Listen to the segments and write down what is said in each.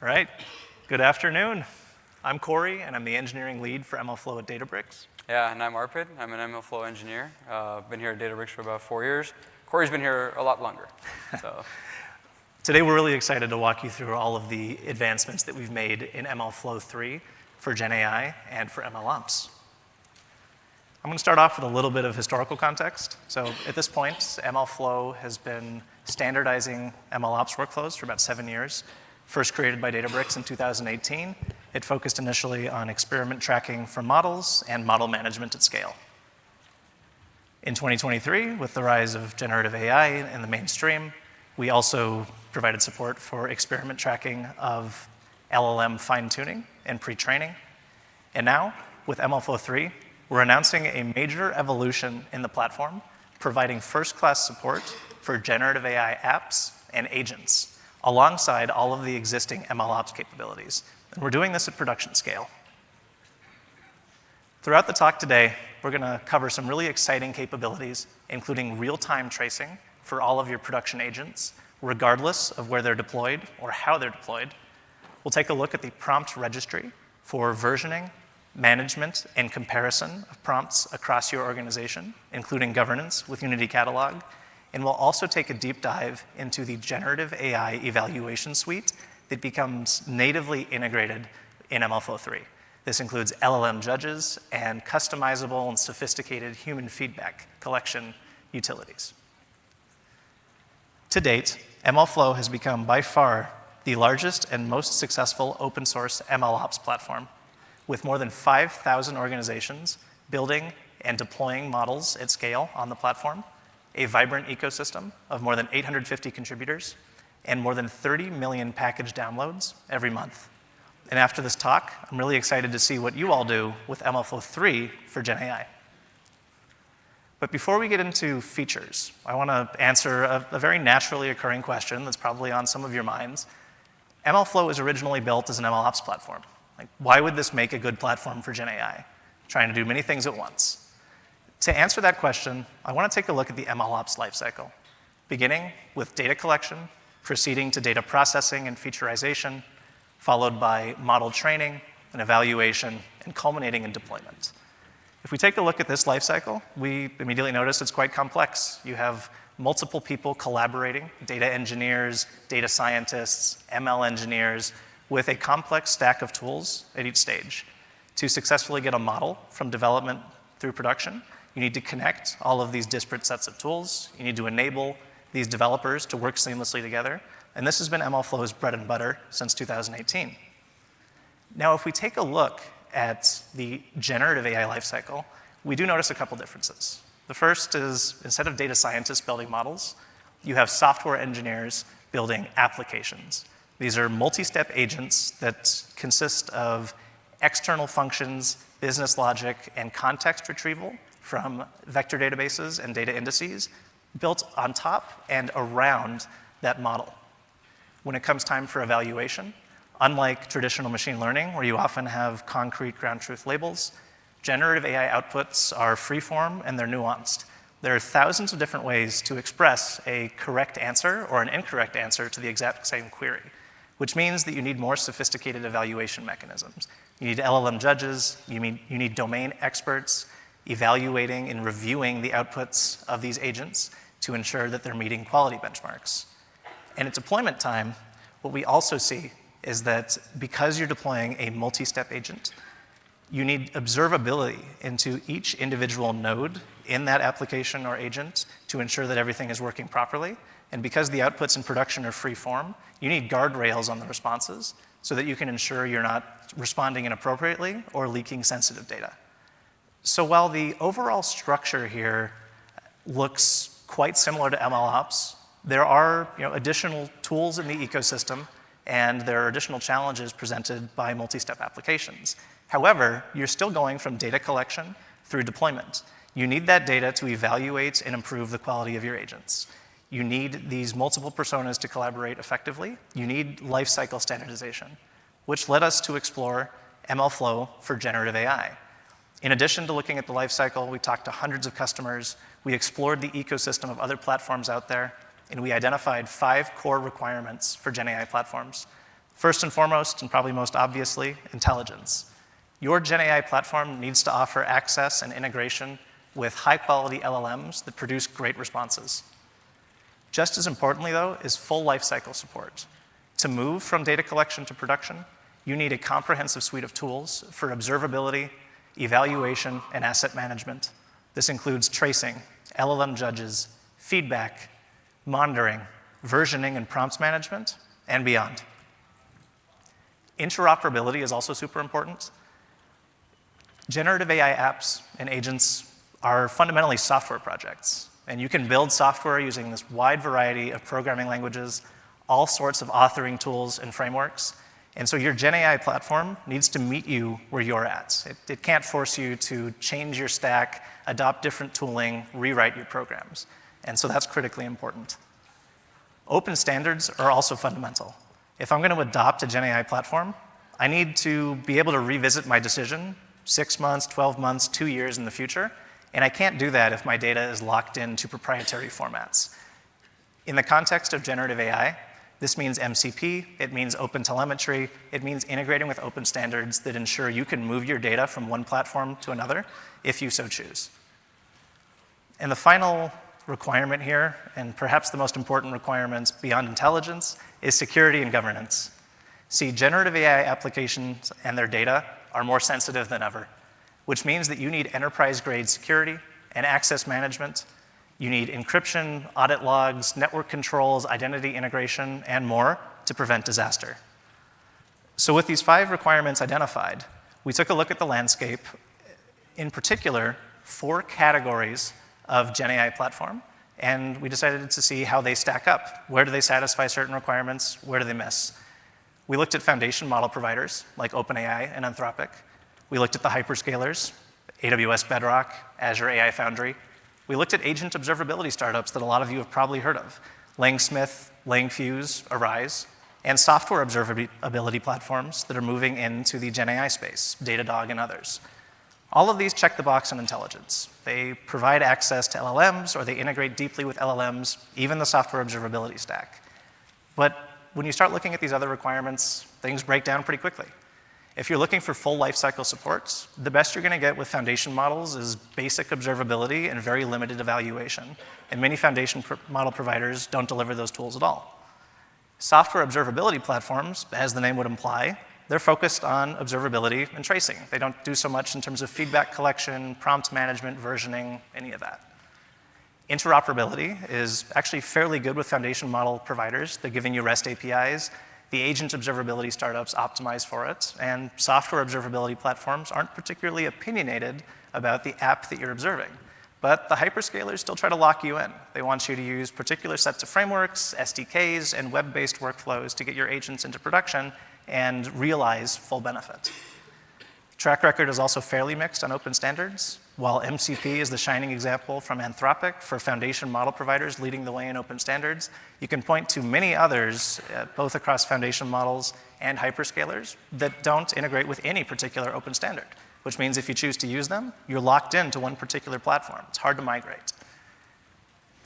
All right, good afternoon. I'm Corey, and I'm the engineering lead for MLflow at Databricks. Yeah, and I'm Arpit. I'm an MLflow engineer. Been here at Databricks for about 4 years. Corey's been here a lot longer. So. Today, we're really excited to walk you through all of the advancements that we've made in MLflow 3 for Genai and for MLOps. I'm going to start off with a little bit of historical context. So at this point, MLflow has been standardizing MLOps workflows for about 7 years. First created by Databricks in 2018, it focused initially on experiment tracking for models and model management at scale. In 2023, with the rise of generative AI in the mainstream, we also provided support for experiment tracking of LLM fine-tuning and pre-training. And now, with MLflow 3, we're announcing a major evolution in the platform, providing first-class support for generative AI apps and agents, alongside all of the existing MLOps capabilities. And we're doing this at production scale. Throughout the talk today, we're going to cover some really exciting capabilities, including real-time tracing for all of your production agents, regardless of where they're deployed or how they're deployed. We'll take a look at the prompt registry for versioning, management, and comparison of prompts across your organization, including governance with Unity Catalog. And we'll also take a deep dive into the generative AI evaluation suite that becomes natively integrated in MLflow 3. This includes LLM judges and customizable and sophisticated human feedback collection utilities. To date, MLflow has become by far the largest and most successful open source MLOps platform, with more than 5,000 organizations building and deploying models at scale on the platform, a vibrant ecosystem of more than 850 contributors, and more than 30 million package downloads every month. And after this talk, I'm really excited to see what you all do with MLflow 3 for Genai. But before we get into features, I want to answer a very naturally occurring question that's probably on some of your minds. MLflow was originally built as an MLOps platform. Like, why would this make a good platform for Genai? Trying to do many things at once. To answer that question, I want to take a look at the MLOps lifecycle, beginning with data collection, proceeding to data processing and featureization, followed by model training and evaluation, and culminating in deployment. If we take a look at this lifecycle, we immediately notice it's quite complex. You have multiple people collaborating, data engineers, data scientists, ML engineers, with a complex stack of tools at each stage. To successfully get a model from development through production, you need to connect all of these disparate sets of tools. You need to enable these developers to work seamlessly together. And this has been MLflow's bread and butter since 2018. Now, if we take a look at the generative AI lifecycle, we do notice a couple differences. The first is, instead of data scientists building models, you have software engineers building applications. These are multi-step agents that consist of external functions, business logic, and context retrieval from vector databases and data indices built on top and around that model. When it comes time for evaluation, unlike traditional machine learning, where you often have concrete ground truth labels, generative AI outputs are freeform and they're nuanced. There are thousands of different ways to express a correct answer or an incorrect answer to the exact same query, which means that you need more sophisticated evaluation mechanisms. You need LLM judges, you need domain experts, evaluating and reviewing the outputs of these agents to ensure that they're meeting quality benchmarks. And at deployment time, what we also see is that because you're deploying a multi-step agent, you need observability into each individual node in that application or agent to ensure that everything is working properly. And because the outputs in production are free form, you need guardrails on the responses so that you can ensure you're not responding inappropriately or leaking sensitive data. So while the overall structure here looks quite similar to MLOps, there are additional tools in the ecosystem, and there are additional challenges presented by multi-step applications. However, you're still going from data collection through deployment. You need that data to evaluate and improve the quality of your agents. You need these multiple personas to collaborate effectively. You need lifecycle standardization, which led us to explore MLflow for generative AI. In addition to looking at the lifecycle, we talked to hundreds of customers. We explored the ecosystem of other platforms out there, and we identified 5 core requirements for Genai platforms. First and foremost, and probably most obviously, intelligence. Your GenAI platform needs to offer access and integration with high-quality LLMs that produce great responses. Just as importantly, though, is full lifecycle support. To move from data collection to production, you need a comprehensive suite of tools for observability, evaluation, and asset management. This includes tracing, LLM judges, feedback, monitoring, versioning and prompts management, and beyond. Interoperability is also super important. Generative AI apps and agents are fundamentally software projects, and you can build software using this wide variety of programming languages, all sorts of authoring tools and frameworks. And so your GenAI platform needs to meet you where you're at. It can't force you to change your stack, adopt different tooling, rewrite your programs. And so that's critically important. Open standards are also fundamental. If I'm going to adopt a GenAI platform, I need to be able to revisit my decision 6 months, 12 months, 2 years in the future, and I can't do that if my data is locked into proprietary formats. In the context of generative AI, this means MCP, it means open telemetry, it means integrating with open standards that ensure you can move your data from one platform to another if you so choose. And the final requirement here, and perhaps the most important requirements beyond intelligence, is security and governance. See, generative AI applications and their data are more sensitive than ever, which means that you need enterprise-grade security and access management. You need encryption, audit logs, network controls, identity integration, and more to prevent disaster. So with these 5 requirements identified, we took a look at the landscape, in particular, 4 categories of GenAI platform, and we decided to see how they stack up. Where do they satisfy certain requirements? Where do they miss? We looked at foundation model providers like OpenAI and Anthropic. We looked at the hyperscalers, AWS Bedrock, Azure AI Foundry. We looked at agent observability startups that a lot of you have probably heard of, Langsmith, Langfuse, Arise, and software observability platforms that are moving into the GenAI space, Datadog and others. All of these check the box on intelligence. They provide access to LLMs, or they integrate deeply with LLMs, even the software observability stack. But when you start looking at these other requirements, things break down pretty quickly. If you're looking for full lifecycle supports, the best you're going to get with foundation models is basic observability and very limited evaluation. And many foundation model providers don't deliver those tools at all. Software observability platforms, as the name would imply, they're focused on observability and tracing. They don't do so much in terms of feedback collection, prompt management, versioning, any of that. Interoperability is actually fairly good with foundation model providers. They're giving you REST APIs. The agent observability startups optimize for it, and software observability platforms aren't particularly opinionated about the app that you're observing. But the hyperscalers still try to lock you in. They want you to use particular sets of frameworks, SDKs, and web-based workflows to get your agents into production and realize full benefit. Track record is also fairly mixed on open standards. While MCP is the shining example from Anthropic for foundation model providers leading the way in open standards, you can point to many others, both across foundation models and hyperscalers, that don't integrate with any particular open standard, which means if you choose to use them, you're locked into one particular platform. It's hard to migrate.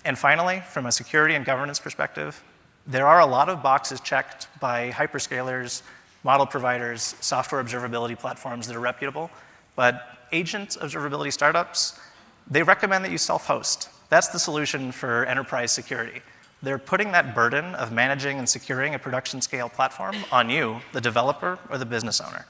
And finally, from a security and governance perspective, there are a lot of boxes checked by hyperscalers, model providers, software observability platforms that are reputable, but agent observability startups, they recommend that you self-host. That's the solution for enterprise security. They're putting that burden of managing and securing a production scale platform on you, the developer or the business owner.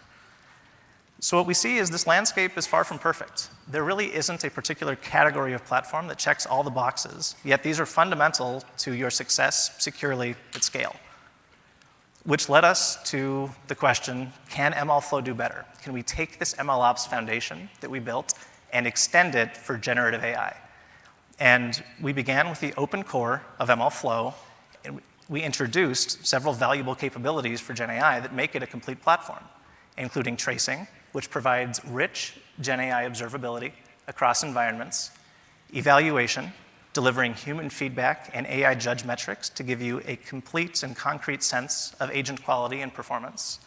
So what we see is this landscape is far from perfect. There really isn't a particular category of platform that checks all the boxes, yet these are fundamental to your success securely at scale. Which led us to the question, can MLflow do better? Can we take this MLOps foundation that we built and extend it for generative AI? And we began with the open core of MLflow, and we introduced several valuable capabilities for GenAI that make it a complete platform, including tracing, which provides rich GenAI observability across environments, evaluation, delivering human feedback and AI judge metrics to give you a complete and concrete sense of agent quality and performance,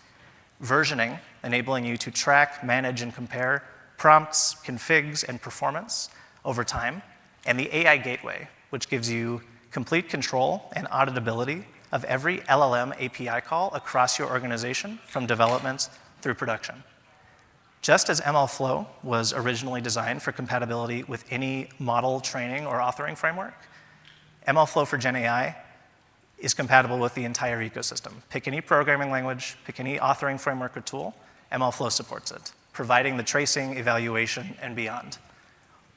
versioning, enabling you to track, manage, and compare prompts, configs, and performance over time, and the AI gateway, which gives you complete control and auditability of every LLM API call across your organization from development through production. Just as MLflow was originally designed for compatibility with any model training or authoring framework, MLflow for Genai is compatible with the entire ecosystem. Pick any programming language, pick any authoring framework or tool, MLflow supports it, providing the tracing, evaluation, and beyond.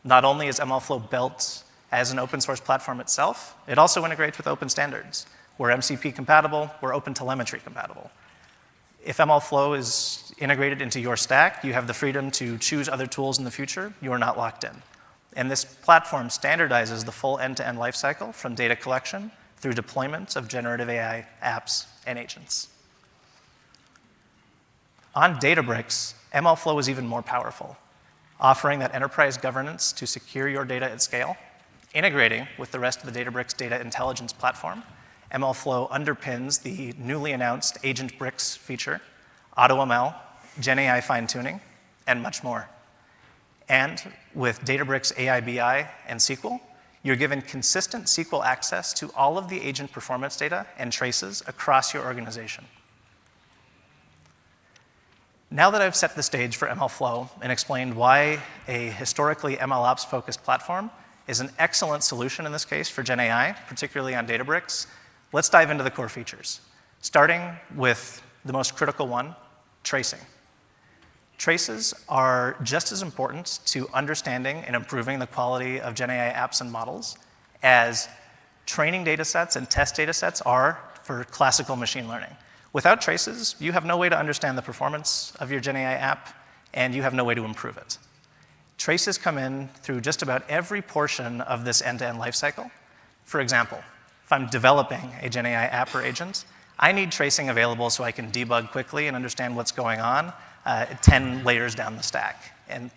Not only is MLflow built as an open source platform itself, it also integrates with open standards. We're MCP compatible, we're OpenTelemetry compatible. If MLflow is integrated into your stack, you have the freedom to choose other tools in the future. You are not locked in. And this platform standardizes the full end-to-end lifecycle from data collection through deployment of generative AI apps and agents. On Databricks, MLflow is even more powerful, offering that enterprise governance to secure your data at scale, integrating with the rest of the Databricks data intelligence platform. MLflow underpins the newly announced Agent Bricks feature, AutoML, GenAI fine-tuning, and much more. And with Databricks AI BI and SQL, you're given consistent SQL access to all of the agent performance data and traces across your organization. Now that I've set the stage for MLflow and explained why a historically MLOps-focused platform is an excellent solution in this case for GenAI, particularly on Databricks, let's dive into the core features, starting with the most critical one, tracing. Traces are just as important to understanding and improving the quality of GenAI apps and models as training datasets and test datasets are for classical machine learning. Without traces, you have no way to understand the performance of your GenAI app, and you have no way to improve it. Traces come in through just about every portion of this end-to-end lifecycle. For example, if I'm developing a GenAI app or agent, I need tracing available so I can debug quickly and understand what's going on 10 layers down the stack. And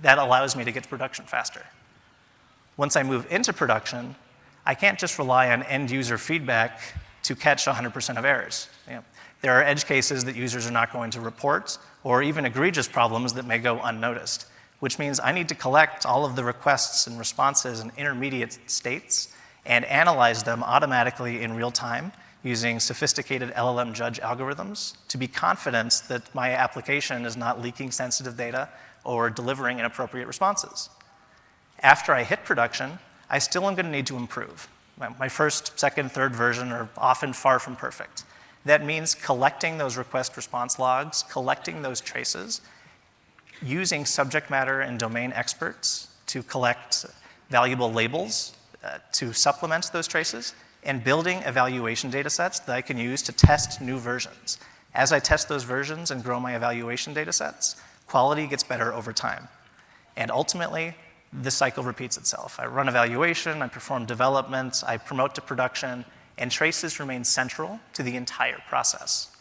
that allows me to get to production faster. Once I move into production, I can't just rely on end-user feedback to catch 100% of errors. There are edge cases that users are not going to report, or even egregious problems that may go unnoticed, which means I need to collect all of the requests and responses and intermediate states and analyze them automatically in real time using sophisticated LLM judge algorithms to be confident that my application is not leaking sensitive data or delivering inappropriate responses. After I hit production, I still am going to need to improve. My first, second, third version are often far from perfect. That means collecting those request response logs, collecting those traces, using subject matter and domain experts to collect valuable labels to supplement those traces, and building evaluation datasets that I can use to test new versions. As I test those versions and grow my evaluation datasets, quality gets better over time. And ultimately, this cycle repeats itself. I run evaluation, I perform development, I promote to production, and traces remain central to the entire process.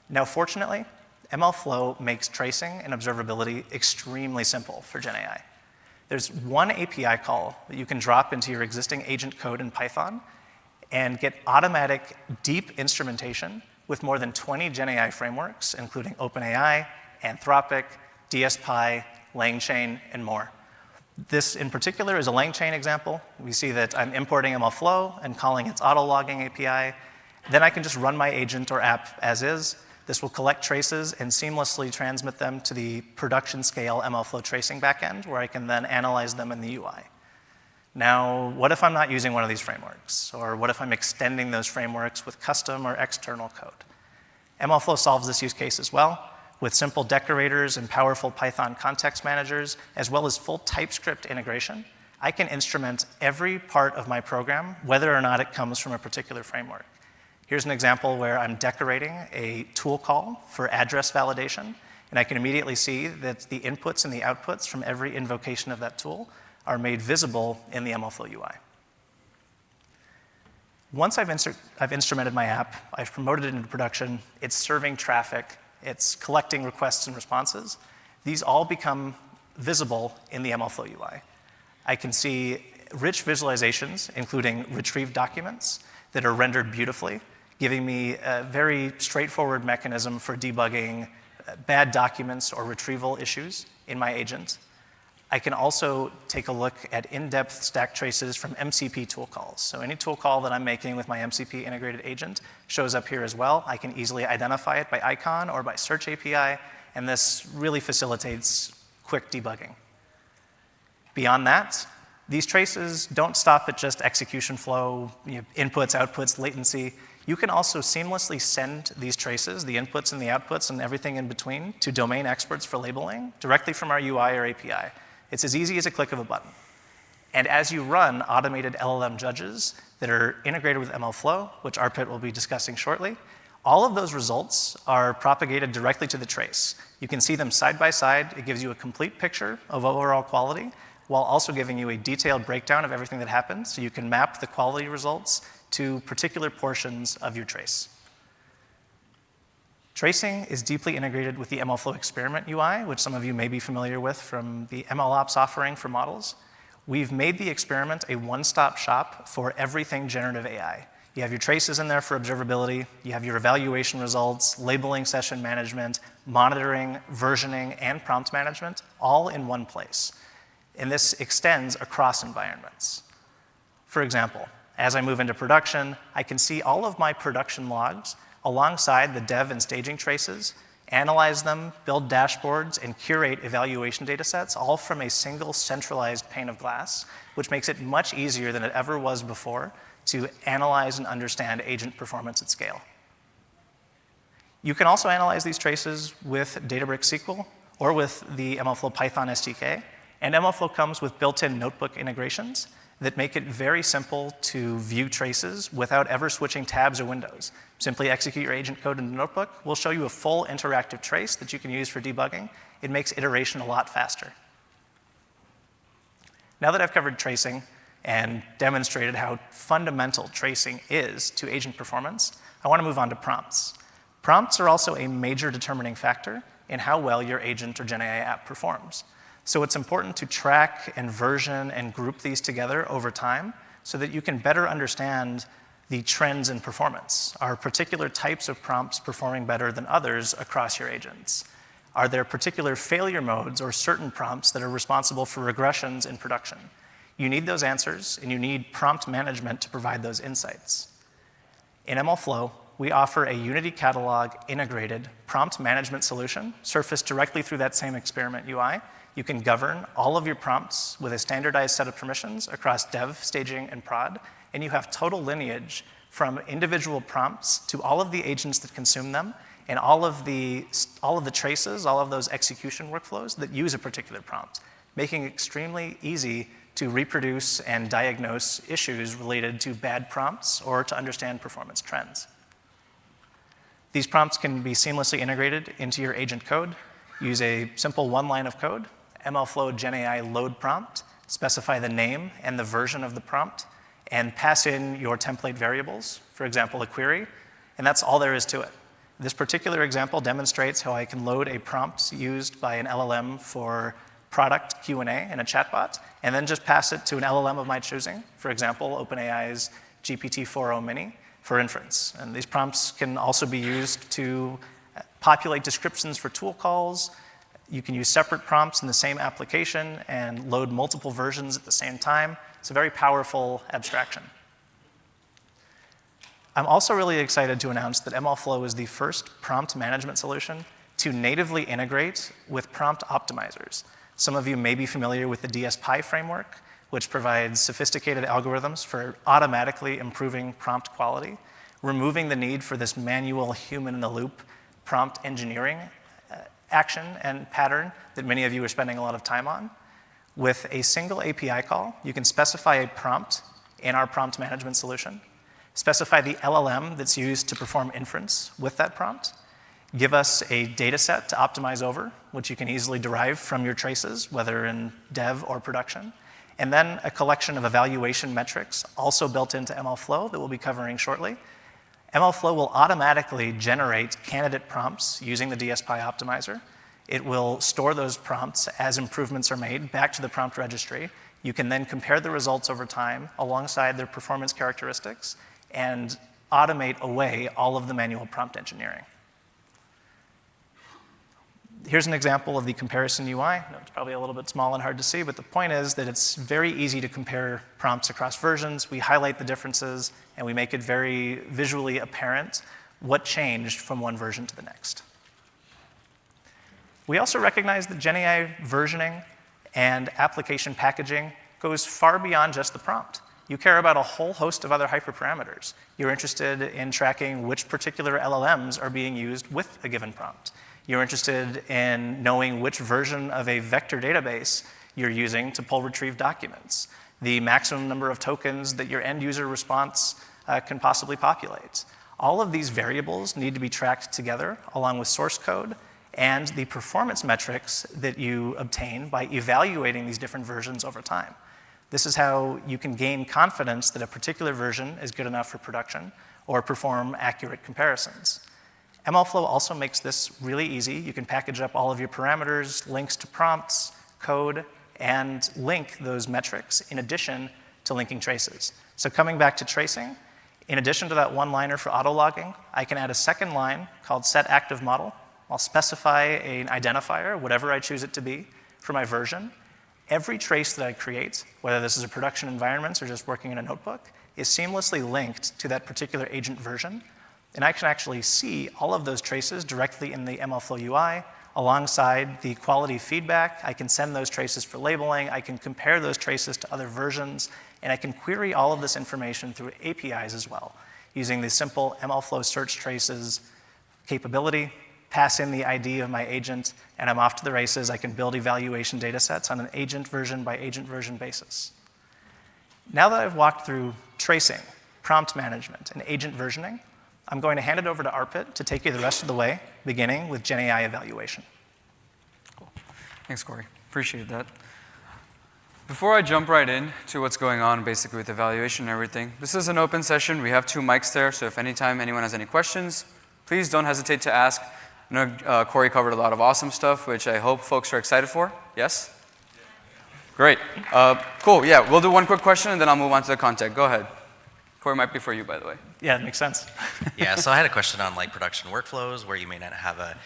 Now, fortunately, MLflow makes tracing and observability extremely simple for GenAI. There's one API call that you can drop into your existing agent code in Python and get automatic deep instrumentation with more than 20 GenAI frameworks, including OpenAI, Anthropic, DSPy, LangChain, and more. This in particular is a LangChain example. We see that I'm importing MLflow and calling its auto-logging API. Then I can just run my agent or app as is. This will collect traces and seamlessly transmit them to the production scale MLflow tracing backend, where I can then analyze them in the UI. Now, what if I'm not using one of these frameworks? Or what if I'm extending those frameworks with custom or external code? MLflow solves this use case as well, with simple decorators and powerful Python context managers, as well as full TypeScript integration. I can instrument every part of my program, whether or not it comes from a particular framework. Here's an example where I'm decorating a tool call for address validation, and I can immediately see that the inputs and the outputs from every invocation of that tool are made visible in the MLflow UI. Once I've instrumented my app, I've promoted it into production, it's serving traffic, it's collecting requests and responses. These all become visible in the MLflow UI. I can see rich visualizations, including retrieved documents that are rendered beautifully, giving me a very straightforward mechanism for debugging bad documents or retrieval issues in my agent. I can also take a look at in-depth stack traces from MCP tool calls. So any tool call that I'm making with my MCP integrated agent shows up here as well. I can easily identify it by icon or by search API, and this really facilitates quick debugging. Beyond that, these traces don't stop at just execution flow, inputs, outputs, latency. You can also seamlessly send these traces, the inputs and the outputs and everything in between, to domain experts for labeling directly from our UI or API. It's as easy as a click of a button. And as you run automated LLM judges that are integrated with MLflow, which Arpit will be discussing shortly, all of those results are propagated directly to the trace. You can see them side by side. It gives you a complete picture of overall quality, while also giving you a detailed breakdown of everything that happened, so you can map the quality results to particular portions of your trace. Tracing is deeply integrated with the MLflow experiment UI, which some of you may be familiar with from the MLOps offering for models. We've made the experiment a one-stop shop for everything generative AI. You have your traces in there for observability, you have your evaluation results, labeling session management, monitoring, versioning, and prompt management, all in one place. And this extends across environments. For example, as I move into production, I can see all of my production logs alongside the dev and staging traces, analyze them, build dashboards, and curate evaluation data sets, all from a single centralized pane of glass, which makes it much easier than it ever was before to analyze and understand agent performance at scale. You can also analyze these traces with Databricks SQL or with the MLflow Python SDK, and MLflow comes with built-in notebook integrations that make it very simple to view traces without ever switching tabs or windows. Simply execute your agent code in the notebook. We'll show you a full interactive trace that you can use for debugging. It makes iteration a lot faster. Now that I've covered tracing and demonstrated how fundamental tracing is to agent performance, I want to move on to prompts. Prompts are also a major determining factor in how well your agent or Genai app performs. So it's important to track and version and group these together over time so that you can better understand the trends in performance. Are particular types of prompts performing better than others across your agents? Are there particular failure modes or certain prompts that are responsible for regressions in production? You need those answers, and you need prompt management to provide those insights. In MLflow, we offer a Unity Catalog integrated prompt management solution surfaced directly through that same experiment UI. You can govern all of your prompts with a standardized set of permissions across dev, staging, and prod, and you have total lineage from individual prompts to all of the agents that consume them and all of the traces, all of those execution workflows that use a particular prompt, making it extremely easy to reproduce and diagnose issues related to bad prompts or to understand performance trends. These prompts can be seamlessly integrated into your agent code. Use a simple one line of code, MLflow Genai load prompt, specify the name and the version of the prompt, and pass in your template variables, for example, a query, and that's all there is to it. This particular example demonstrates how I can load a prompt used by an LLM for product Q&A in a chatbot, and then just pass it to an LLM of my choosing, for example, OpenAI's GPT-4o Mini for inference. And these prompts can also be used to populate descriptions for tool calls. You can use separate prompts in the same application and load multiple versions at the same time. It's a very powerful abstraction. I'm also really excited to announce that MLflow is the first prompt management solution to natively integrate with prompt optimizers. Some of you may be familiar with the DSPy framework, which provides sophisticated algorithms for automatically improving prompt quality, removing the need for this manual human-in-the-loop prompt engineering action and pattern that many of you are spending a lot of time on. With a single API call, you can specify a prompt in our prompt management solution, specify the LLM that's used to perform inference with that prompt, give us a data set to optimize over, which you can easily derive from your traces, whether in dev or production, and then a collection of evaluation metrics also built into MLflow that we'll be covering shortly. MLflow will automatically generate candidate prompts using the DSPy optimizer. It will store those prompts as improvements are made back to the prompt registry. You can then compare the results over time alongside their performance characteristics and automate away all of the manual prompt engineering. Here's an example of the comparison UI. No, it's probably a little bit small and hard to see, but the point is that it's very easy to compare prompts across versions. We highlight the differences, and we make it very visually apparent what changed from one version to the next. We also recognize that Genai versioning and application packaging goes far beyond just the prompt. You care about a whole host of other hyperparameters. You're interested in tracking which particular LLMs are being used with a given prompt. You're interested in knowing which version of a vector database you're using to pull retrieve documents, the maximum number of tokens that your end user response can possibly populate. All of these variables need to be tracked together along with source code and the performance metrics that you obtain by evaluating these different versions over time. This is how you can gain confidence that a particular version is good enough for production or perform accurate comparisons. MLflow also makes this really easy. You can package up all of your parameters, links to prompts, code, and link those metrics in addition to linking traces. So coming back to tracing, in addition to that one-liner for auto-logging, I can add a second line called setActiveModel. I'll specify an identifier, whatever I choose it to be, for my version. Every trace that I create, whether this is a production environment or just working in a notebook, is seamlessly linked to that particular agent version. And I can actually see all of those traces directly in the MLflow UI alongside the quality feedback. I can send those traces for labeling. I can compare those traces to other versions. And I can query all of this information through APIs as well, using the simple MLflow search traces capability, pass in the ID of my agent, and I'm off to the races. I can build evaluation data sets on an agent version by agent version basis. Now that I've walked through tracing, prompt management, and agent versioning, I'm going to hand it over to Arpit to take you the rest of the way, beginning with Genai evaluation. Cool. Thanks, Corey. Appreciate that. Before I jump right in to what's going on basically with evaluation and everything, this is an open session. We have 2 mics there, so if anytime anyone has any questions, please don't hesitate to ask. I know Corey covered a lot of awesome stuff, which I hope folks are excited for. Yes? Great. Cool. Yeah, we'll do one quick question, and then I'll move on to the content. Go ahead. Corey, might be for you, by the way. Yeah, it makes sense. Yeah, so I had a question on like production workflows where you may not have a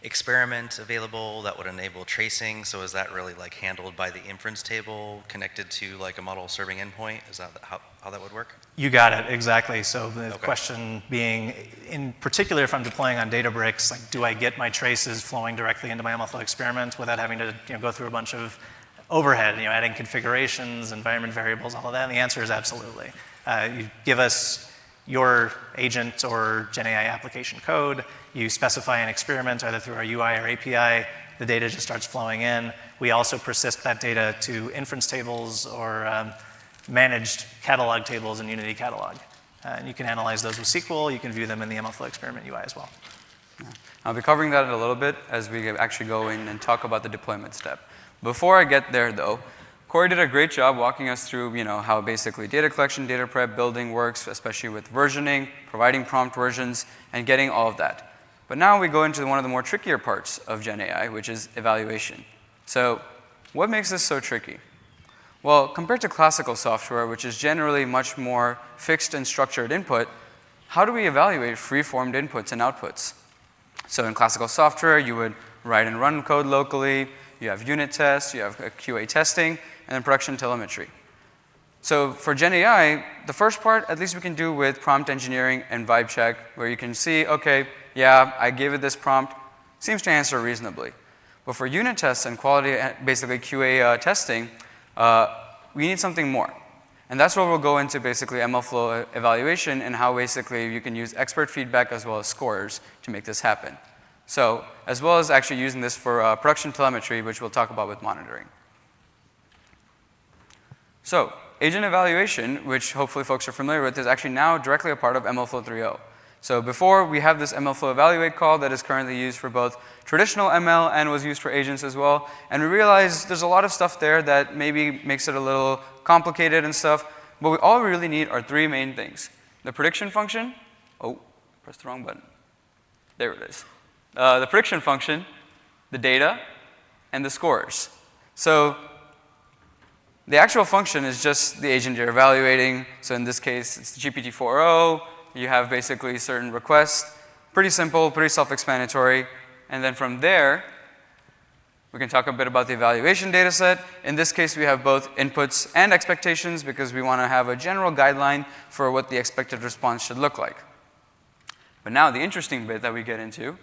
experiment available that would enable tracing. So is that really like handled by the inference table connected to like a model serving endpoint? Is that how that would work? You got it, exactly. So the question being, in particular, if I'm deploying on Databricks, like, do I get my traces flowing directly into my MLflow experiment without having to go through a bunch of overhead, adding configurations, environment variables, all of that? And the answer is absolutely. You give us your agent or Genai application code, you specify an experiment either through our UI or API, the data just starts flowing in. We also persist that data to inference tables or managed catalog tables in Unity Catalog. And you can analyze those with SQL, you can view them in the MLflow experiment UI as well. Yeah. I'll be covering that in a little bit as we actually go in and talk about the deployment step. Before I get there though, Corey did a great job walking us through, how basically data collection, data prep, building works, especially with versioning, providing prompt versions, and getting all of that. But now we go into one of the more trickier parts of Genai, which is evaluation. So what makes this so tricky? Well, compared to classical software, which is generally much more fixed and structured input, how do we evaluate free-formed inputs and outputs? So in classical software, you would write and run code locally, you have unit tests, you have QA testing, and then production telemetry. So for Genai, the first part, at least we can do with prompt engineering and vibe check, where you can see, okay, yeah, I gave it this prompt, seems to answer reasonably. But for unit tests and quality, basically QA testing, we need something more. And that's where we'll go into basically MLflow evaluation and how basically you can use expert feedback as well as scores to make this happen. So as well as actually using this for production telemetry, which we'll talk about with monitoring. So agent evaluation, which hopefully folks are familiar with, is actually now directly a part of MLflow 3.0. So before, we have this MLflow evaluate call that is currently used for both traditional ML and was used for agents as well. And we realized there's a lot of stuff there that maybe makes it a little complicated and stuff. But all we really need are 3 main things. The prediction function. Oh, pressed the wrong button. There it is. The prediction function, the data, and the scores. So the actual function is just the agent you're evaluating. So in this case, it's the GPT-4o. You have basically certain requests. Pretty simple, pretty self-explanatory. And then from there, We can talk a bit about the evaluation data set. In this case, we have both inputs and expectations because we want to have a general guideline for what the expected response should look like. But now the interesting bit that we get into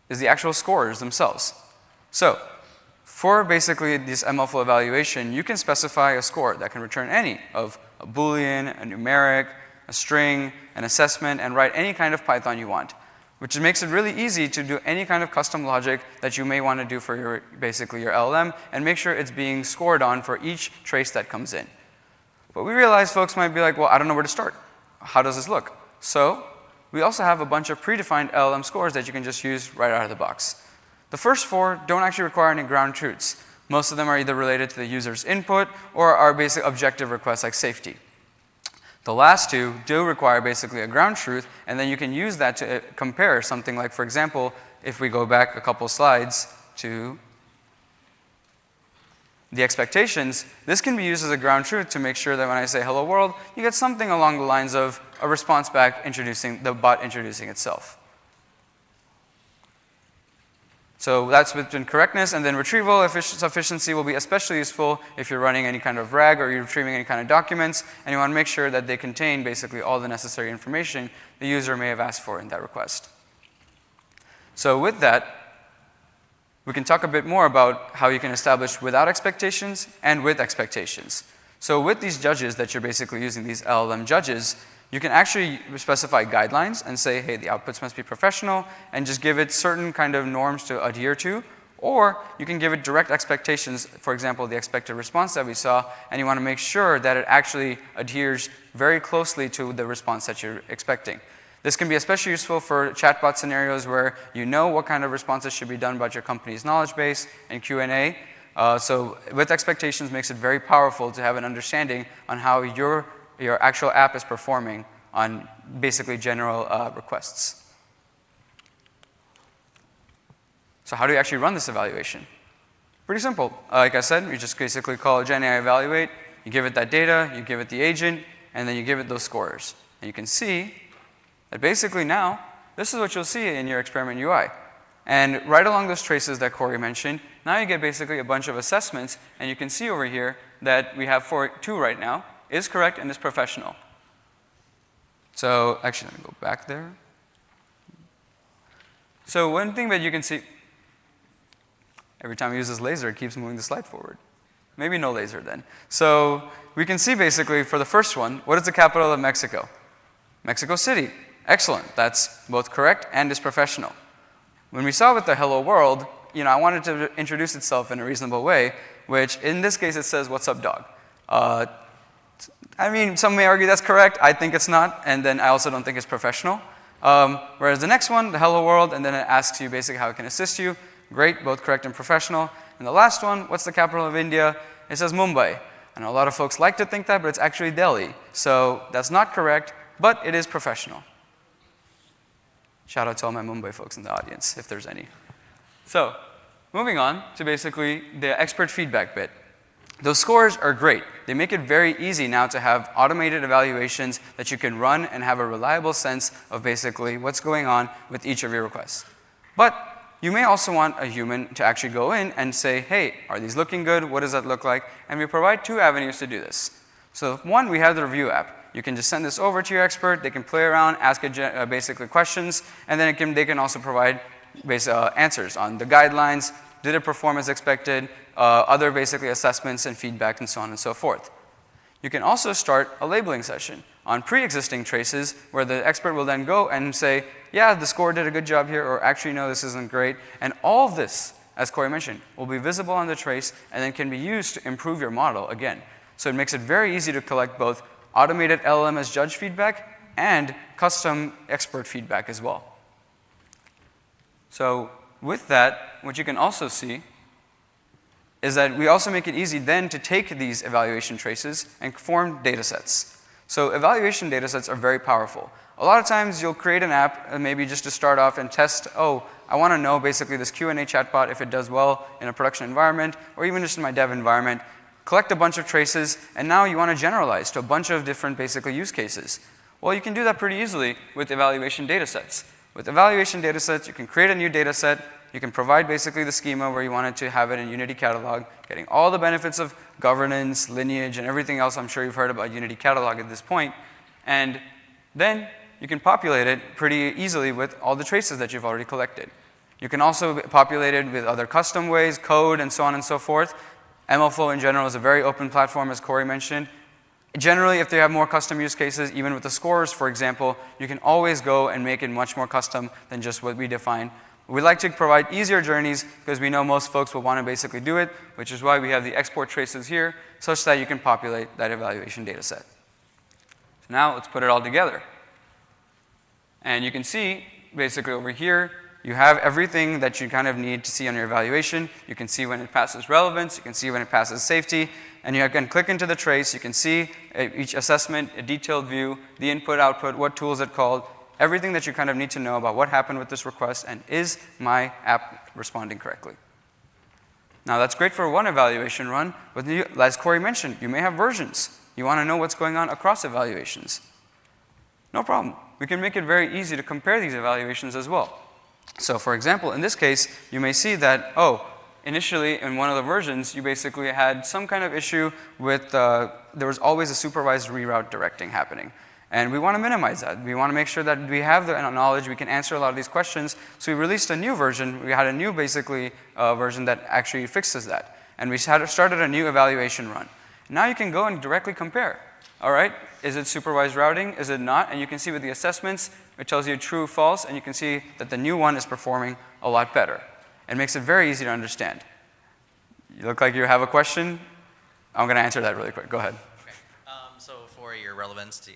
is the actual scores themselves. So for basically this MLflow evaluation, you can specify a score that can return any of a Boolean, a numeric, a string, an assessment, and write any kind of Python you want, which makes it really easy to do any kind of custom logic that you may want to do for your, basically your LLM, and make sure it's being scored on for each trace that comes in. But we realize folks might be like, well, I don't know where to start. How does this look? So we also have a bunch of predefined LLM scores that you can just use right out of the box. The first 4 don't actually require any ground truths. Most of them are either related to the user's input or are basic objective requests like safety. The last 2 do require basically a ground truth, and then you can use that to compare something like, for example, if we go back a couple slides to the expectations, this can be used as a ground truth to make sure that when I say hello world, you get something along the lines of a response back introducing, the bot introducing itself. So that's within correctness, and then retrieval efficiency will be especially useful if you're running any kind of RAG or you're retrieving any kind of documents, and you want to make sure that they contain basically all the necessary information the user may have asked for in that request. So with that, we can talk a bit more about how you can establish without expectations and with expectations. So with these judges that you're basically using, these LLM judges, you can actually specify guidelines and say, hey, the outputs must be professional, and just give it certain kind of norms to adhere to. Or you can give it direct expectations, for example, the expected response that we saw, and you want to make sure that it actually adheres very closely to the response that you're expecting. This can be especially useful for chatbot scenarios where you know what kind of responses should be done about your company's knowledge base and Q&A. So with expectations makes it very powerful to have an understanding on how your actual app is performing on basically general requests. So how do you actually run this evaluation? Pretty simple. Like I said, you just basically call Genai evaluate, you give it that data, you give it the agent, and then you give it those scores. And you can see that basically now, this is what you'll see in your experiment UI. And right along those traces that Corey mentioned, now you get basically a bunch of assessments, and you can see over here that we have 2 right now, is correct and is professional. So actually, let me go back there. So one thing that you can see, every time I use this laser, it keeps moving the slide forward. Maybe no laser then. So we can see basically for the first one, what is the capital of Mexico? Mexico City. Excellent. That's both correct and is professional. When we saw with the hello world, I wanted to introduce itself in a reasonable way, which in this case it says, what's up, dog? I mean, some may argue that's correct. I think it's not, and then I also don't think it's professional. Whereas the next one, the hello world, and then it asks you basically how it can assist you. Great, both correct and professional. And the last one, what's the capital of India? It says Mumbai. I know a lot of folks like to think that, but it's actually Delhi. So that's not correct, but it is professional. Shout out to all my Mumbai folks in the audience, if there's any. So moving on to basically the expert feedback bit. Those scores are great. They make it very easy now to have automated evaluations that you can run and have a reliable sense of basically what's going on with each of your requests. But you may also want a human to actually go in and say, hey, are these looking good? What does that look like? And we provide 2 avenues to do this. So one, we have the review app. You can just send this over to your expert. They can play around, ask it basically questions, and then they can also provide answers on the guidelines. Did it perform as expected? Other basically assessments and feedback and so on and so forth. You can also start a labeling session on pre-existing traces where the expert will then go and say, yeah, the score did a good job here, or actually, no, this isn't great. And all of this, as Corey mentioned, will be visible on the trace and then can be used to improve your model again. So it makes it very easy to collect both automated LLM as judge feedback and custom expert feedback as well. So with that, what you can also see is that we also make it easy then to take these evaluation traces and form datasets. So evaluation datasets are very powerful. A lot of times you'll create an app, maybe just to start off and test, I want to know basically this Q&A chatbot if it does well in a production environment or even just in my dev environment. Collect a bunch of traces, and now you want to generalize to a bunch of different basically use cases. Well, you can do that pretty easily with evaluation datasets. With evaluation datasets, you can create a new dataset. You can provide basically the schema where you wanted to have it in Unity Catalog, getting all the benefits of governance, lineage, and everything else I'm sure you've heard about Unity Catalog at this point. And then you can populate it pretty easily with all the traces that you've already collected. You can also populate it with other custom ways, code, and so on and so forth. MLflow in general is a very open platform, as Corey mentioned. Generally, if they have more custom use cases, even with the scores, for example, you can always go and make it much more custom than just what we define. We like to provide easier journeys because we know most folks will want to basically do it, which is why we have the export traces here, such that you can populate that evaluation data set. So now let's put it all together. And you can see, basically over here, you have everything that you kind of need to see on your evaluation. You can see when it passes relevance, you can see when it passes safety, and you can click into the trace, you can see each assessment, a detailed view, the input, output, what tools it called, everything that you kind of need to know about what happened with this request and is my app responding correctly. Now that's great for one evaluation run, but as Corey mentioned, you may have versions. You want to know what's going on across evaluations. No problem. We can make it very easy to compare these evaluations as well. So for example, in this case, you may see that, initially in one of the versions, you basically had some kind of issue with, there was always a supervised reroute directing happening. And we want to minimize that. We want to make sure that we have the knowledge, we can answer a lot of these questions. So we released a new version. We had a new, basically, version that actually fixes that. And we started a new evaluation run. Now you can go and directly compare. All right, is it supervised routing? Is it not? And you can see with the assessments, it tells you true, false, and you can see that the new one is performing a lot better. It makes it very easy to understand. You look like you have a question. I'm going to answer that really quick. Go ahead. Okay. So for your relevance,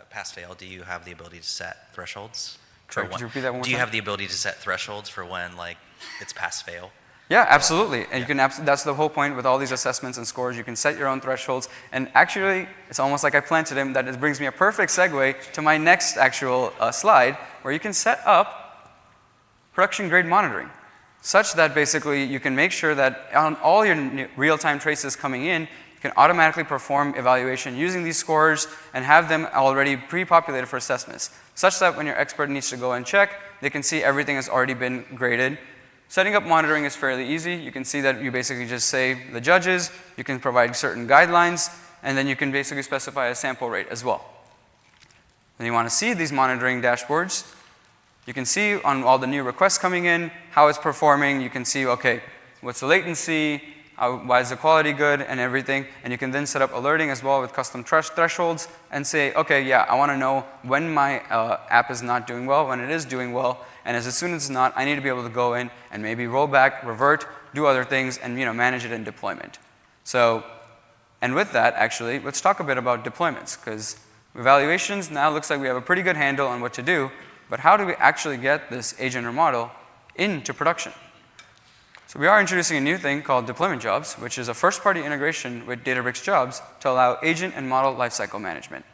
pass-fail, do you have the ability to set thresholds? Sorry, could you repeat that one more Do you time? have the ability to set thresholds for when, like, it's pass-fail? Yeah, absolutely. And you can that's the whole point with all these assessments and scores. You can set your own thresholds. And actually, it's almost like I planted him. That brings me a perfect segue to my next actual slide, where you can set up production-grade monitoring, such that basically you can make sure that on all your real-time traces coming in, you can automatically perform evaluation using these scores and have them already pre-populated for assessments, such that when your expert needs to go and check, they can see everything has already been graded. Setting up monitoring is fairly easy. You can see that you basically just say the judges, you can provide certain guidelines, and then you can basically specify a sample rate as well. Then you want to see these monitoring dashboards. You can see on all the new requests coming in, how it's performing. You can see, okay, what's the latency, why is the quality good, and everything. And you can then set up alerting as well with custom thresholds and say, okay, yeah, I want to know when my app is not doing well, when it is doing well, and as soon as it's not, I need to be able to go in and maybe roll back, revert, do other things, and manage it in deployment. So, and with that, actually, let's talk a bit about deployments, because evaluations now looks like we have a pretty good handle on what to do, but how do we actually get this agent or model into production? So we are introducing a new thing called deployment jobs, which is a first-party integration with Databricks jobs to allow agent and model lifecycle management.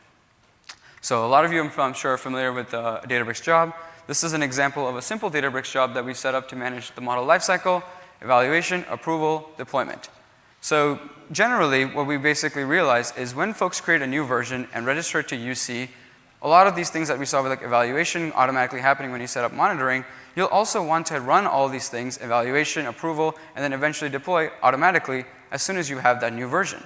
So a lot of you, I'm sure, are familiar with a Databricks job. This is an example of a simple Databricks job that we set up to manage the model lifecycle, evaluation, approval, deployment. So generally, what we basically realize is when folks create a new version and register it to UC, a lot of these things that we saw with like evaluation automatically happening when you set up monitoring, you'll also want to run all these things, evaluation, approval, and then eventually deploy automatically as soon as you have that new version.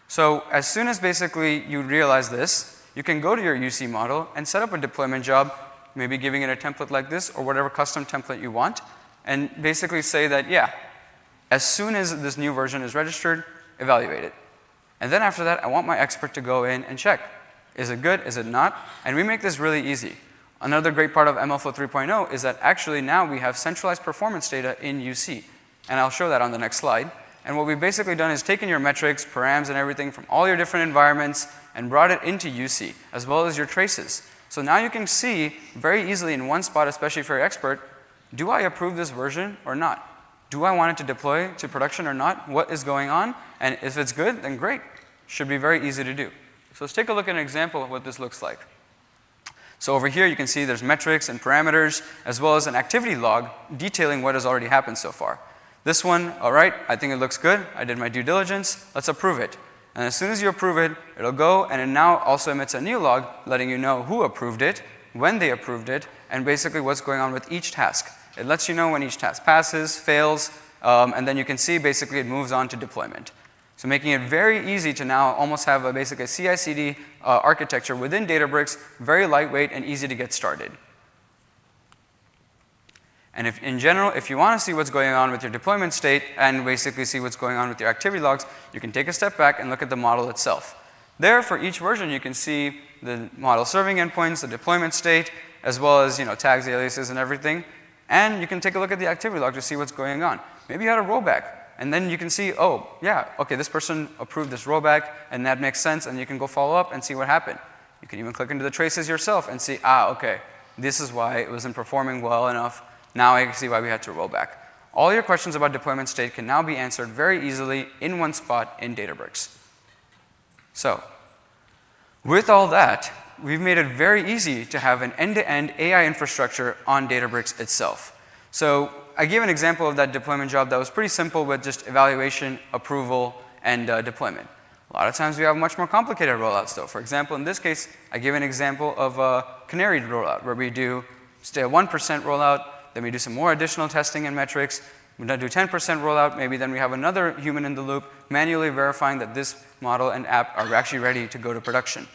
So as soon as basically you realize this, you can go to your UC model and set up a deployment job, maybe giving it a template like this or whatever custom template you want, and basically say that, yeah, as soon as this new version is registered, evaluate it. And then after that, I want my expert to go in and check. Is it good? Is it not? And we make this really easy. Another great part of MLflow 3.0 is that actually now we have centralized performance data in UC. And I'll show that on the next slide. And what we've basically done is taken your metrics, params, and everything from all your different environments and brought it into UC, as well as your traces. So now you can see very easily in one spot, especially for your expert, do I approve this version or not? Do I want it to deploy to production or not? What is going on? And if it's good, then great. Should be very easy to do. So let's take a look at an example of what this looks like. So over here you can see there's metrics and parameters, as well as an activity log detailing what has already happened so far. This one, all right, I think it looks good. I did my due diligence. Let's approve it. And as soon as you approve it, it'll go and it now also emits a new log letting you know who approved it when they approved it, and basically what's going on with each task. It lets you know when each task passes, fails, and then you can see basically it moves on to deployment. So making it very easy to now almost have a basic CI/CD architecture within Databricks, very lightweight and easy to get started. And if, in general, if you want to see what's going on with your deployment state and basically see what's going on with your activity logs, you can take a step back and look at the model itself. There, for each version, you can see the model serving endpoints, the deployment state, as well as tags, aliases, and everything. And you can take a look at the activity log to see what's going on. Maybe you had a rollback, and then you can see, oh, yeah, okay, this person approved this rollback, and that makes sense, and you can go follow up and see what happened. You can even click into the traces yourself and see, okay, this is why it wasn't performing well enough. Now I can see why we had to roll back. All your questions about deployment state can now be answered very easily in one spot in Databricks. So, with all that, we've made it very easy to have an end-to-end AI infrastructure on Databricks itself. So, I gave an example of that deployment job that was pretty simple with just evaluation, approval, and deployment. A lot of times we have much more complicated rollouts though. For example, in this case, I gave an example of a canary rollout where we do stay at 1% rollout, then we do some more additional testing and metrics. We do 10% rollout, maybe then we have another human in the loop manually verifying that this model and app are actually ready to go to production,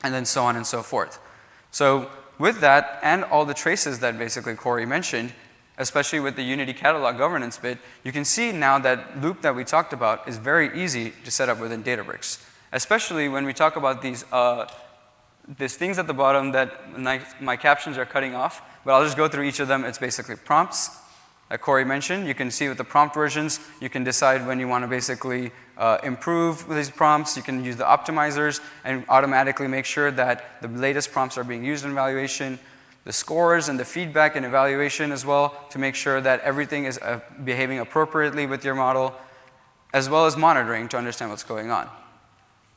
and then so on and so forth. So with that and all the traces that basically Corey mentioned, especially with the Unity catalog governance bit, you can see now that loop that we talked about is very easy to set up within Databricks, especially when we talk about these things at the bottom that my captions are cutting off. But I'll just go through each of them. It's basically prompts, like Corey mentioned. You can see with the prompt versions, you can decide when you want to basically improve these prompts. You can use the optimizers and automatically make sure that the latest prompts are being used in evaluation. The scores and the feedback and evaluation as well to make sure that everything is behaving appropriately with your model, as well as monitoring to understand what's going on.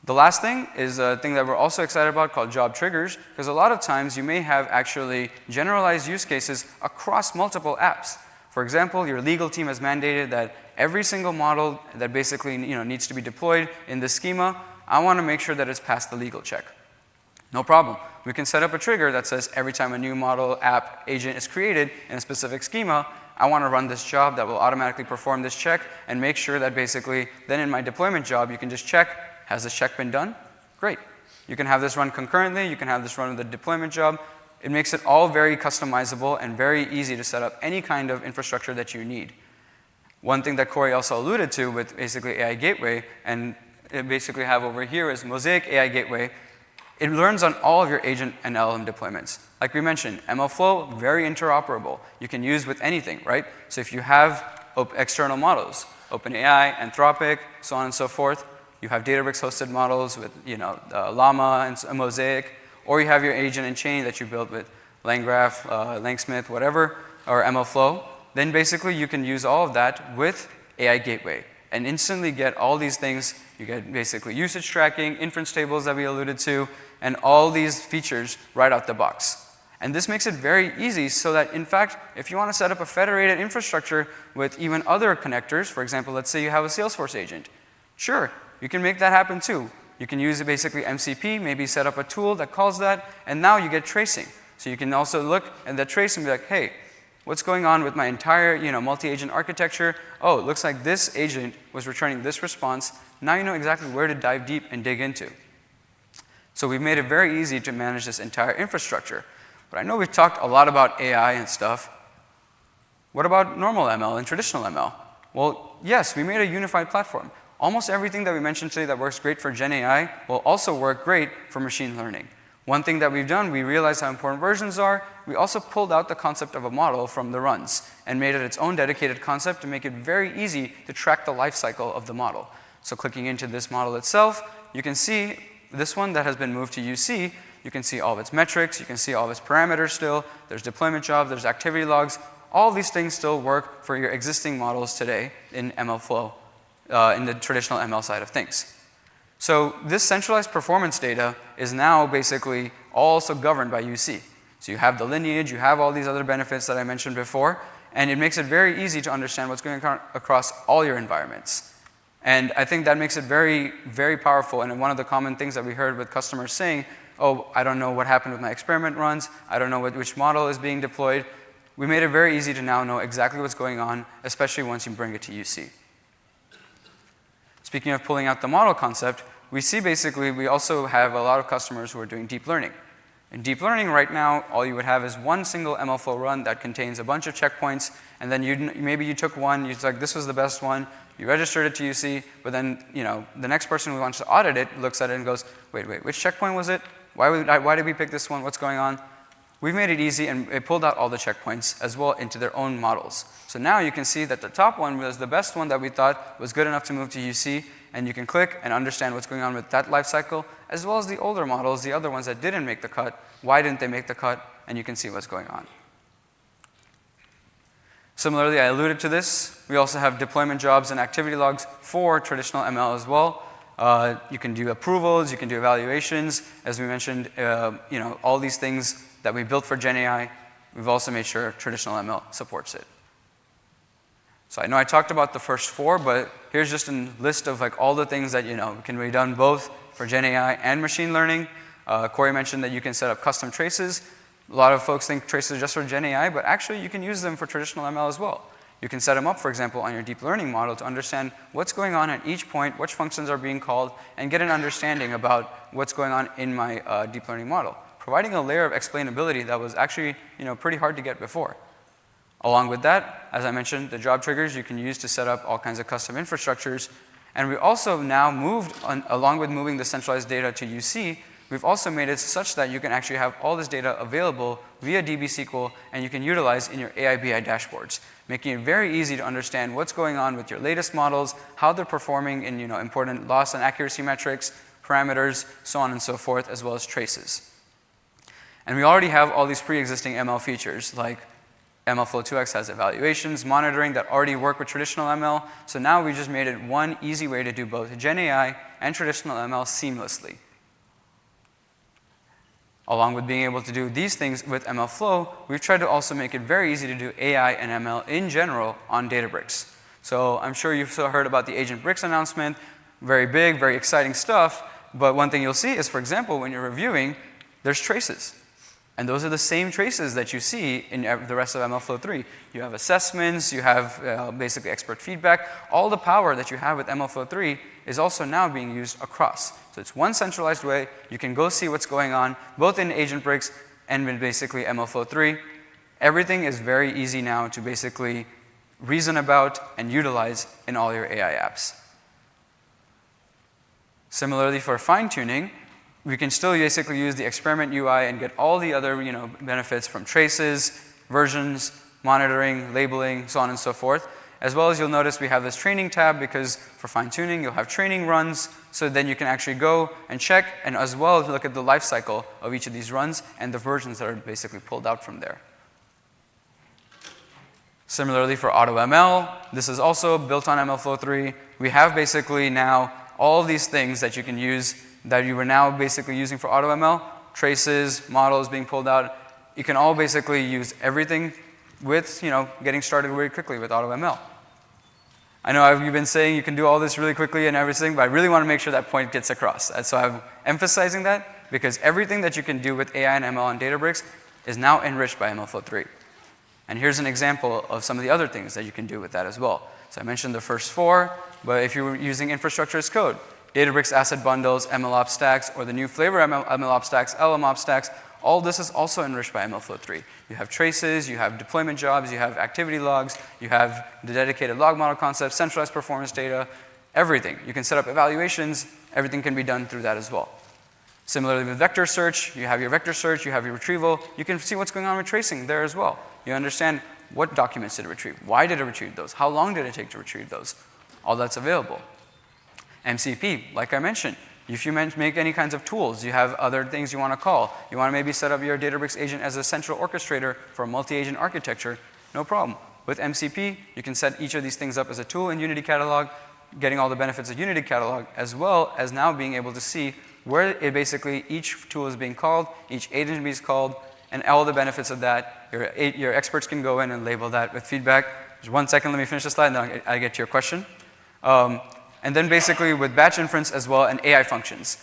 The last thing is a thing that we're also excited about called job triggers, because a lot of times you may have actually generalized use cases across multiple apps. For example, your legal team has mandated that every single model that basically needs to be deployed in the schema, I want to make sure that it's passed the legal check. No problem. We can set up a trigger that says every time a new model app agent is created in a specific schema, I want to run this job that will automatically perform this check and make sure that basically then in my deployment job you can just check, has this check been done? Great. You can have this run concurrently. You can have this run with the deployment job. It makes it all very customizable and very easy to set up any kind of infrastructure that you need. One thing that Corey also alluded to with basically AI Gateway, and it basically have over here is Mosaic AI Gateway. It learns on all of your agent and LLM deployments. Like we mentioned, MLflow, very interoperable. You can use with anything, right? So if you have external models, OpenAI, Anthropic, so on and so forth, you have Databricks hosted models with Llama and Mosaic, or you have your agent and chain that you built with LangGraph, Langsmith, whatever, or MLflow, then basically you can use all of that with AI Gateway and instantly get all these things. You get basically usage tracking, inference tables that we alluded to, and all these features right out the box. And this makes it very easy so that, in fact, if you want to set up a federated infrastructure with even other connectors, for example, let's say you have a Salesforce agent, sure, you can make that happen too. You can use basically MCP, maybe set up a tool that calls that, and now you get tracing. So you can also look at that trace and be like, hey, what's going on with my entire multi-agent architecture? Oh, it looks like this agent was returning this response. Now you know exactly where to dive deep and dig into. So we've made it very easy to manage this entire infrastructure. But I know we've talked a lot about AI and stuff. What about normal ML and traditional ML? Well, yes, we made a unified platform. Almost everything that we mentioned today that works great for Genai will also work great for machine learning. One thing that we've done, we realized how important versions are. We also pulled out the concept of a model from the runs and made it its own dedicated concept to make it very easy to track the lifecycle of the model. So clicking into this model itself, you can see this one that has been moved to UC. You can see all of its metrics. You can see all of its parameters still. There's deployment job. There's activity logs. All these things still work for your existing models today in MLflow. In the traditional ML side of things. So this centralized performance data is now basically also governed by UC. So you have the lineage, you have all these other benefits that I mentioned before, and it makes it very easy to understand what's going on across all your environments. And I think that makes it very, very powerful. And one of the common things that we heard with customers saying, oh, I don't know what happened with my experiment runs. I don't know which model is being deployed. We made it very easy to now know exactly what's going on, especially once you bring it to UC. Speaking of pulling out the model concept, we see basically we also have a lot of customers who are doing deep learning. In deep learning right now, all you would have is one single MLflow run that contains a bunch of checkpoints, and then maybe you took one, you're like, this was the best one, you registered it to UC, but then the next person who wants to audit it looks at it and goes, wait, which checkpoint was it? Why did we pick this one? What's going on? We've made it easy, and it pulled out all the checkpoints as well into their own models. So now you can see that the top one was the best one that we thought was good enough to move to UC, and you can click and understand what's going on with that lifecycle, as well as the older models, the other ones that didn't make the cut. Why didn't they make the cut? And you can see what's going on. Similarly, I alluded to this. We also have deployment jobs and activity logs for traditional ML as well. You can do approvals, you can do evaluations. As we mentioned, all these things that we built for Genai, we've also made sure traditional ML supports it. So I know I talked about the first 4, but here's just a list of all the things that can be done both for Genai and machine learning. Corey mentioned that you can set up custom traces. A lot of folks think traces are just for Genai, but actually you can use them for traditional ML as well. You can set them up, for example, on your deep learning model to understand what's going on at each point, which functions are being called, and get an understanding about what's going on in my deep learning model, providing a layer of explainability that was actually pretty hard to get before. Along with that, as I mentioned, the job triggers you can use to set up all kinds of custom infrastructures. And we also now moved, along with moving the centralized data to UC, we've also made it such that you can actually have all this data available via DB SQL, and you can utilize in your AI/BI dashboards, making it very easy to understand what's going on with your latest models, how they're performing in important loss and accuracy metrics, parameters, so on and so forth, as well as traces. And we already have all these pre-existing ML features, like MLflow 2x has evaluations, monitoring that already work with traditional ML. So now we just made it one easy way to do both Genai and traditional ML seamlessly. Along with being able to do these things with MLflow, we've tried to also make it very easy to do AI and ML in general on Databricks. So I'm sure you've heard about the Agent Bricks announcement. Very big, very exciting stuff. But one thing you'll see is, for example, when you're reviewing, there's traces. And those are the same traces that you see in the rest of MLflow 3. You have assessments, you have basically expert feedback. All the power that you have with MLflow 3 is also now being used across. So it's one centralized way. You can go see what's going on, both in Agent Bricks and in basically MLflow 3. Everything is very easy now to basically reason about and utilize in all your AI apps. Similarly, for fine-tuning, we can still basically use the experiment UI and get all the other benefits from traces, versions, monitoring, labeling, so on and so forth. As well as you'll notice we have this training tab because for fine-tuning you'll have training runs, so then you can actually go and check and as well look at the life cycle of each of these runs and the versions that are basically pulled out from there. Similarly for AutoML, this is also built on MLflow 3. We have basically now all these things that you can use that you were now basically using for AutoML, traces, models being pulled out. You can all basically use everything with, getting started very quickly with AutoML. I know you've been saying you can do all this really quickly and everything, but I really want to make sure that point gets across. And so I'm emphasizing that because everything that you can do with AI and ML on Databricks is now enriched by MLflow 3. And here's an example of some of the other things that you can do with that as well. So I mentioned the first 4, but if you were using infrastructure as code, Databricks asset bundles, MLOps stacks, or the new flavor MLOps stacks, LMOps stacks, all this is also enriched by MLflow 3. You have traces, you have deployment jobs, you have activity logs, you have the dedicated log model concept, centralized performance data, everything. You can set up evaluations, everything can be done through that as well. Similarly with vector search, you have your vector search, you have your retrieval, you can see what's going on with tracing there as well. You understand what documents did it retrieve, why did it retrieve those, how long did it take to retrieve those, all that's available. MCP, like I mentioned, if you make any kinds of tools, you have other things you want to call. You want to maybe set up your Databricks agent as a central orchestrator for a multi-agent architecture, no problem. With MCP, you can set each of these things up as a tool in Unity Catalog, getting all the benefits of Unity Catalog, as well as now being able to see where basically each tool is being called, each agent is called, and all the benefits of that. Your experts can go in and label that with feedback. Just 1 second, let me finish the slide, and then I'll get to your question. and then basically with batch inference as well and AI functions.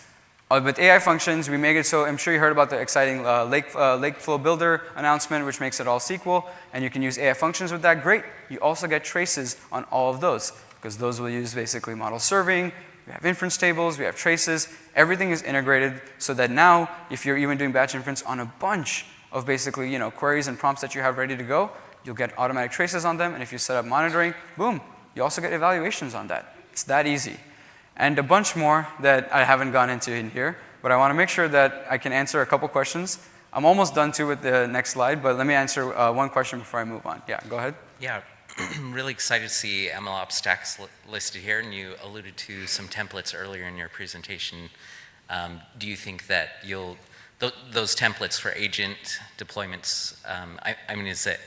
With AI functions, we make it so, I'm sure you heard about the exciting Lakeflow Builder announcement, which makes it all SQL, and you can use AI functions with that. Great. You also get traces on all of those, because those will use basically model serving. We have inference tables, we have traces. Everything is integrated so that now, if you're even doing batch inference on a bunch of basically queries and prompts that you have ready to go, you'll get automatic traces on them, and if you set up monitoring, boom, you also get evaluations on that. It's that easy. And a bunch more that I haven't gone into in here, but I want to make sure that I can answer a couple questions. I'm almost done too with the next slide, but let me answer one question before I move on. Yeah, go ahead. Yeah, really excited to see MLOps stacks listed here, and you alluded to some templates earlier in your presentation. Do you think that those templates for agent deployments, I mean, is it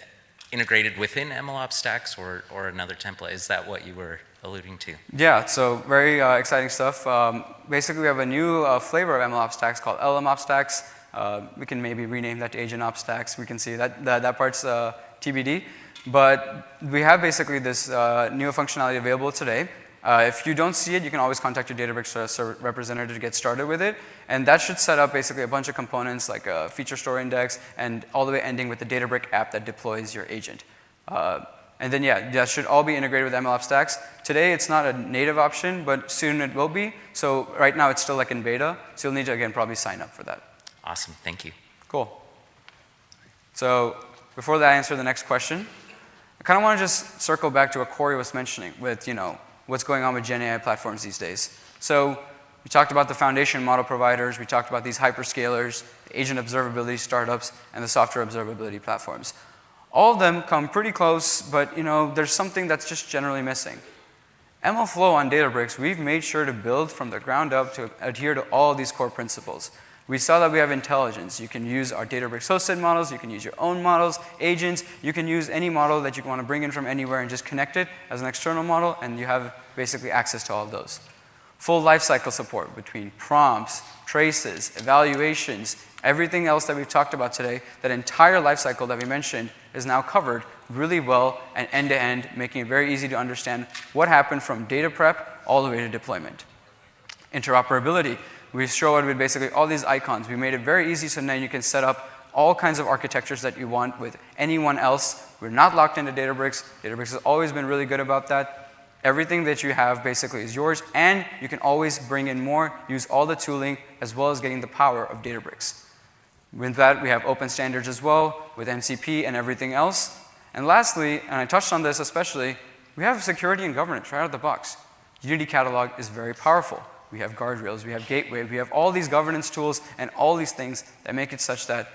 integrated within MLOps stacks or another template? Is that what you were alluding to? Yeah, so very exciting stuff. Basically, we have a new flavor of MLOps stacks called LMOps stacks. We can maybe rename that to agent ops stacks. We can see that part's TBD. But we have basically this new functionality available today. If you don't see it, you can always contact your Databricks representative to get started with it. And that should set up basically a bunch of components like a feature store index and all the way ending with the Databricks app that deploys your agent. And then, yeah, that should all be integrated with MLOps stacks. Today, it's not a native option, but soon it will be. So right now, it's still like in beta. So you'll need to, again, probably sign up for that. Awesome, thank you. Cool. So before that, I answer the next question. I kind of want to just circle back to what Corey was mentioning with, what's going on with GenAI platforms these days. So we talked about the foundation model providers. We talked about these hyperscalers, agent observability startups, and the software observability platforms. All of them come pretty close, but there's something that's just generally missing. MLflow on Databricks, we've made sure to build from the ground up to adhere to all of these core principles. We saw that we have intelligence. You can use our Databricks hosted models, you can use your own models, agents, you can use any model that you want to bring in from anywhere and just connect it as an external model, and you have basically access to all of those. Full lifecycle support between prompts, traces, evaluations, everything else that we've talked about today, that entire lifecycle that we mentioned is now covered really well and end-to-end, making it very easy to understand what happened from data prep all the way to deployment. Interoperability. We show it with basically all these icons. We made it very easy so now you can set up all kinds of architectures that you want with anyone else. We're not locked into Databricks. Databricks has always been really good about that. Everything that you have basically is yours, and you can always bring in more, use all the tooling, as well as getting the power of Databricks. With that, we have open standards as well, with MCP and everything else. And lastly, and I touched on this especially, we have security and governance right out of the box. Unity Catalog is very powerful. We have guardrails, we have gateway, we have all these governance tools and all these things that make it such that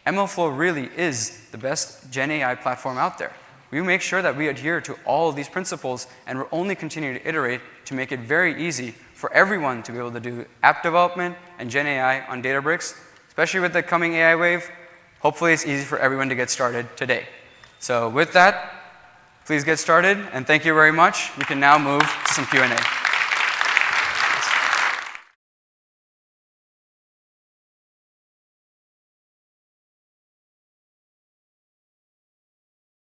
MLflow really is the best GenAI platform out there. We make sure that we adhere to all of these principles, and we're only continuing to iterate to make it very easy for everyone to be able to do app development and GenAI on Databricks, especially with the coming AI wave. Hopefully it's easy for everyone to get started today. So with that, please get started, and thank you very much. We can now move to some Q&A.